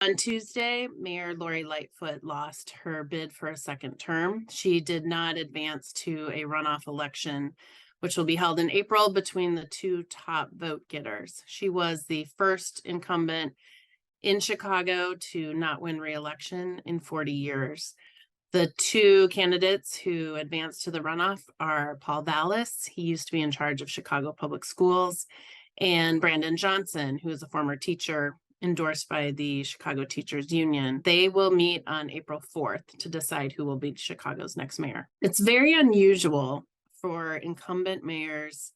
On Tuesday, Mayor Lori Lightfoot lost her bid for a second term. She did not advance to a runoff election, which will be held in April between the two top vote getters. She was the first incumbent in Chicago to not win re-election in 40 years. The two candidates who advanced to the runoff are Paul Vallas, he used to be in charge of Chicago Public Schools, and Brandon Johnson, who is a former teacher endorsed by the Chicago Teachers Union. They will meet on April 4th to decide who will be Chicago's next mayor. It's very unusual for incumbent mayors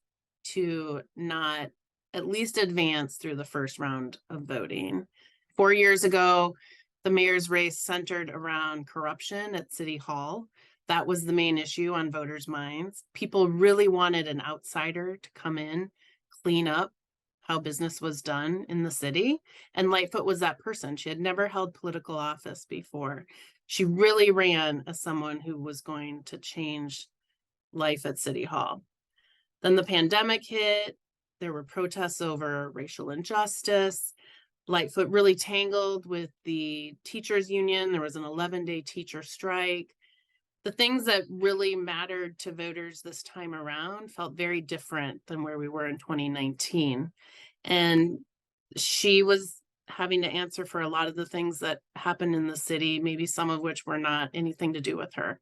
to not at least advance through the first round of voting. 4 years ago, the mayor's race centered around corruption at City Hall. That was the main issue on voters' minds. People really wanted an outsider to come in, clean up how business was done in the city. And Lightfoot was that person. She had never held political office before. She really ran as someone who was going to change life at City Hall. Then the pandemic hit. There were protests over racial injustice. Lightfoot really tangled with the teachers union. There was an 11-day teacher strike. The things that really mattered to voters this time around felt very different than where we were in 2019. And she was having to answer for a lot of the things that happened in the city, maybe some of which were not anything to do with her.